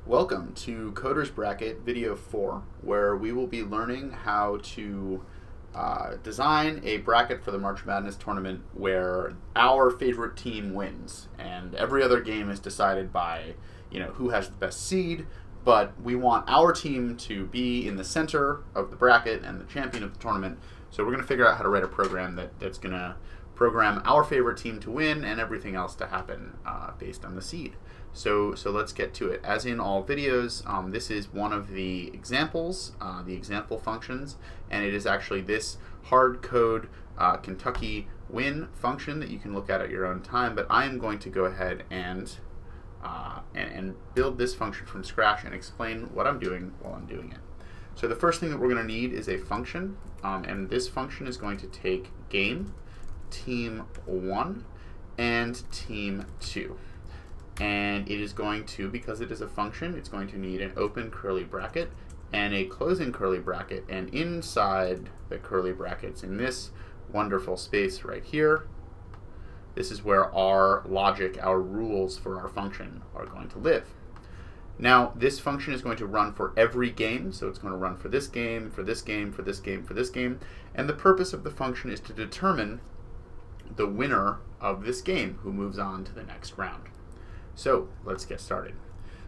Welcome to Coder's Bracket Video 4, where we will be learning how to design a bracket for the March Madness tournament where our favorite team wins. And every other game is decided by, who has the best seed, but we want our team to be in the center of the bracket and the champion of the tournament. So we're going to figure out how to write a program that's going to program our favorite team to win and everything else to happen based on the seed. So let's get to it. As in all videos, this is one of the examples, the example functions, and it is actually this hard code Kentucky win function that you can look at your own time. But I am going to go ahead and build this function from scratch and explain what I'm doing while I'm doing it. So the first thing that we're going to need is a function, and this function is going to take game, team 1, and team 2. And it is going to, because it is a function, it's going to need an open curly bracket and a closing curly bracket. And inside the curly brackets, in this wonderful space right here, this is where our logic, our rules for our function are going to live. Now, this function is going to run for every game, so it's going to run for this game, for this game, for this game, for this game. And the purpose of the function is to determine the winner of this game who moves on to the next round. So let's get started.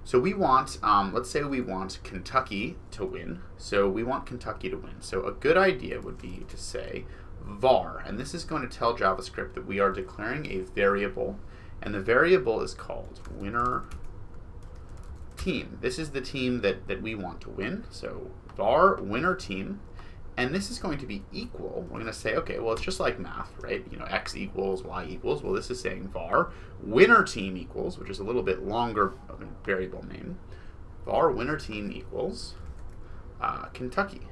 So we want, let's say we want Kentucky to win. So we want Kentucky to win. So a good idea would be to say var, and this is going to tell JavaScript that we are declaring a variable, and the variable is called winner team. This is the team that we want to win. So var winner team. And this is going to be equal. We're going to say, okay, well, it's just like math, right? X equals, Y equals. Well, this is saying var winner team equals, which is a little bit longer of a variable name. Var winner team equals Kentucky.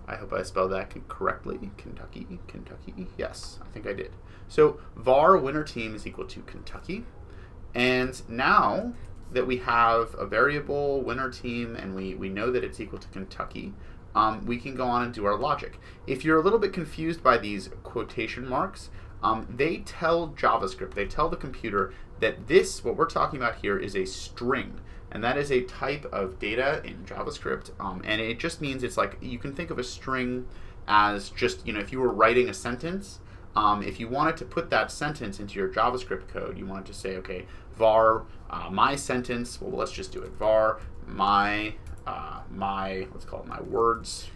I hope I spelled that correctly. Kentucky. Yes, I think I did. So var winner team is equal to Kentucky. And now that we have a variable winner team and we know that it's equal to Kentucky, we can go on and do our logic. If you're a little bit confused by these quotation marks, they tell JavaScript, they tell the computer that this, what we're talking about here, is a string. And that is a type of data in JavaScript. And it just means it's like, you can think of a string as just, if you were writing a sentence, if you wanted to put that sentence into your JavaScript code, you wanted to say, okay, var my sentence, well, let's just do it. Var my, let's call it my words.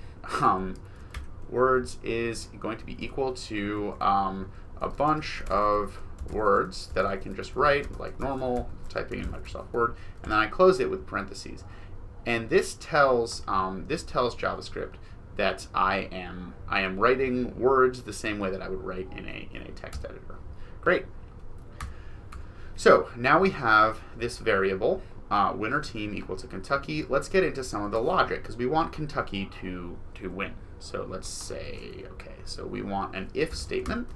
Words is going to be equal to a bunch of words that I can just write like normal, typing in Microsoft Word, and then I close it with parentheses. And this tells JavaScript that I am writing words the same way that I would write in a text editor. Great. So now we have this variable, winner team equal to Kentucky. Let's get into some of the logic because we want Kentucky to win. So let's say, okay, so we want an if statement.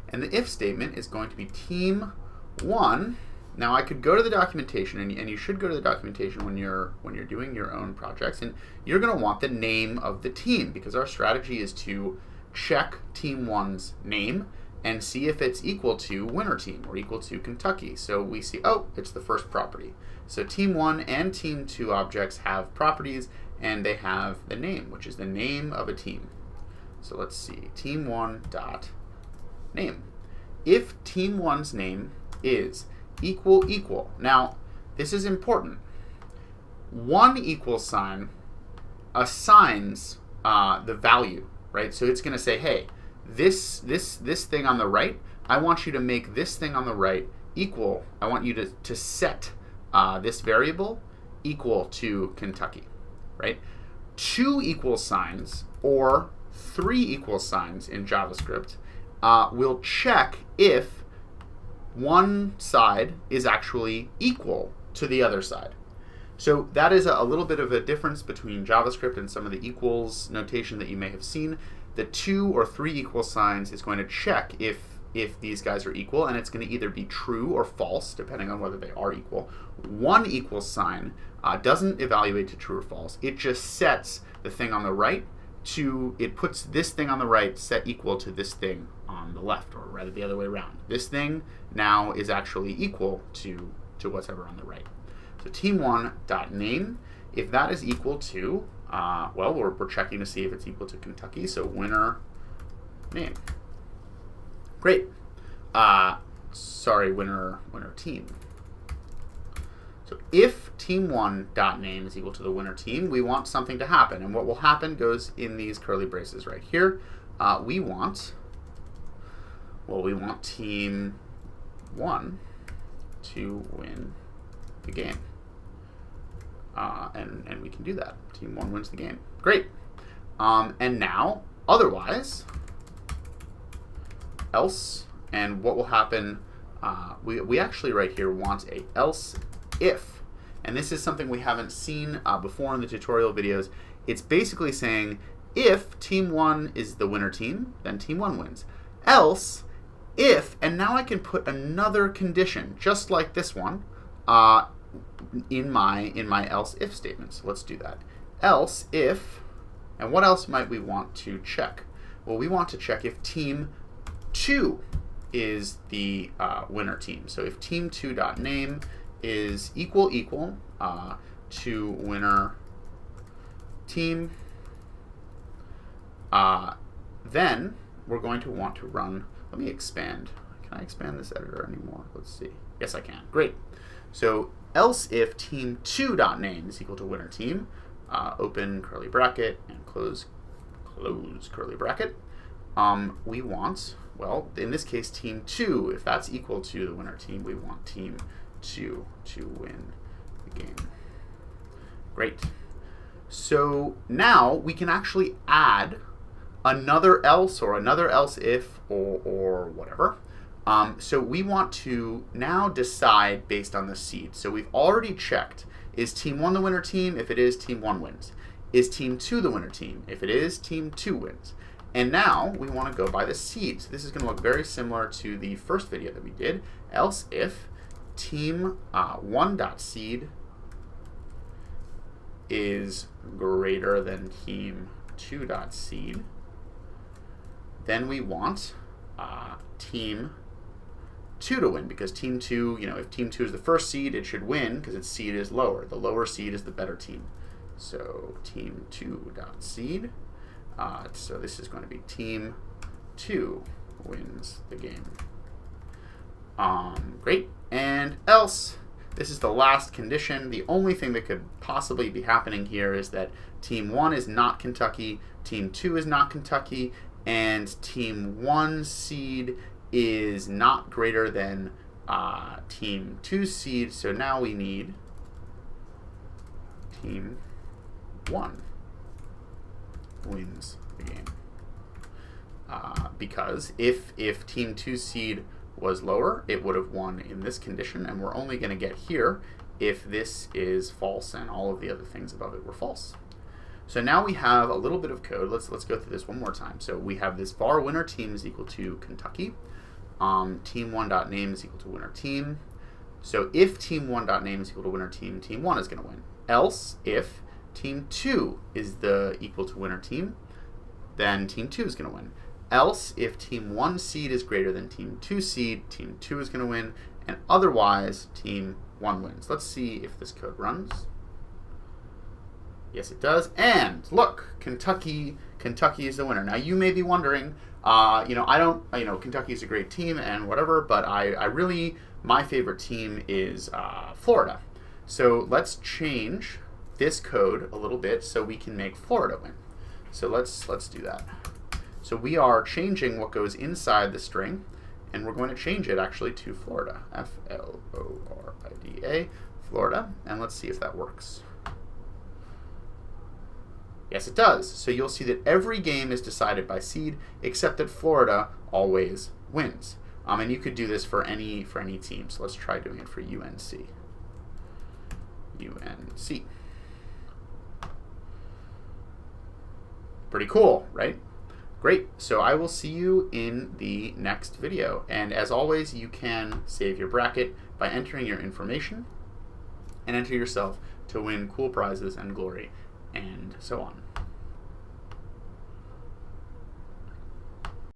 And the if statement is going to be team 1. Now I could go to the documentation, and you should go to the documentation when you're doing your own projects, and you're going to want the name of the team because our strategy is to check team 1's name and see if it's equal to winner team or equal to Kentucky. So we see, oh, it's the first property. So team 1 and team 2 objects have properties, and they have the name, which is the name of a team. So let's see, team 1 dot name. If team 1's name is equal. Now, this is important. One equal sign assigns the value, right? So it's going to say, hey, this thing on the right, I want you to make this thing on the right equal. I want you to set this variable equal to Kentucky, right? 2 equal signs or 3 equal signs in JavaScript will check if one side is actually equal to the other side. So that is a little bit of a difference between JavaScript and some of the equals notation that you may have seen. The 2 or 3 equal signs is going to check if these guys are equal, and it's going to either be true or false, depending on whether they are equal. 1 equal sign doesn't evaluate to true or false. It just sets the thing on the right it puts this thing on the right set equal to this thing on the left, or rather the other way around. This thing now is actually equal to whatever on the right. So team1.name, if that is equal to, well, we're checking to see if it's equal to Kentucky, so winner name. Great. Sorry, winner team. So if team1.name is equal to the winner team, we want something to happen. And what will happen goes in these curly braces right here. We want team 1 to win the game. And we can do that. Team 1 wins the game. Great. And now, otherwise, else, and what will happen, we actually right here want a else if. And this is something we haven't seen before in the tutorial videos. It's basically saying if team 1 is the winner team, then team 1 wins. Else, if, and now I can put another condition, just like this one, in my else if statement. So let's do that. Else if, and what else might we want to check? Well, we want to check if team 2 is the winner team. So if team2.name is equal to winner team, then we're going to want to run, let me expand. Can I expand this editor anymore? Let's see. Yes, I can. Great. So else if team2.name is equal to winner team, open curly bracket and close curly bracket, we want, well, in this case, team 2, if that's equal to the winner team, we want team 2 to win the game. Great. So now we can actually add another else or another else if or whatever. So we want to now decide based on the seed. So we've already checked, is team 1 the winner team? If it is, team 1 wins. Is team 2 the winner team? If it is, team 2 wins. And now we want to go by the seed. So this is going to look very similar to the first video that we did. Else if team 1.seed is greater than team 2.seed, then we want team 2 to win, because team 2, if team 2 is the first seed, it should win because its seed is lower. The lower seed is the better team. So team 2.seed. So this is going to be team 2 wins the game. Great. And else, this is the last condition. The only thing that could possibly be happening here is that team 1 is not Kentucky, team 2 is not Kentucky, and team 1 seed is not greater than team 2 seed. So now we need team 1 wins the game. Because if team 2 seed was lower, it would have won in this condition, and we're only going to get here if this is false and all of the other things above it were false. So now we have a little bit of code. Let's go through this one more time. So we have this var winner team is equal to Kentucky. Team1.name is equal to winner team. So if team1.name is equal to winner team, team 1 is going to win. Else, if team 2 is the equal to winner team, then team 2 is going to win. Else, if team 1 seed is greater than team 2 seed, team 2 is going to win, and otherwise team 1 wins. Let's see if this code runs. Yes, it does. And look, Kentucky is the winner. Now you may be wondering, Kentucky is a great team and whatever, but I really, my favorite team is Florida. So let's change this code a little bit so we can make Florida win. So let's do that. So we are changing what goes inside the string, and we're going to change it actually to Florida, Florida, Florida, and let's see if that works. Yes, it does. So you'll see that every game is decided by seed, except that Florida always wins. And you could do this for any team. So let's try doing it for UNC. UNC. Pretty cool, right? Great. So I will see you in the next video. And as always, you can save your bracket by entering your information and enter yourself to win cool prizes and glory and so on.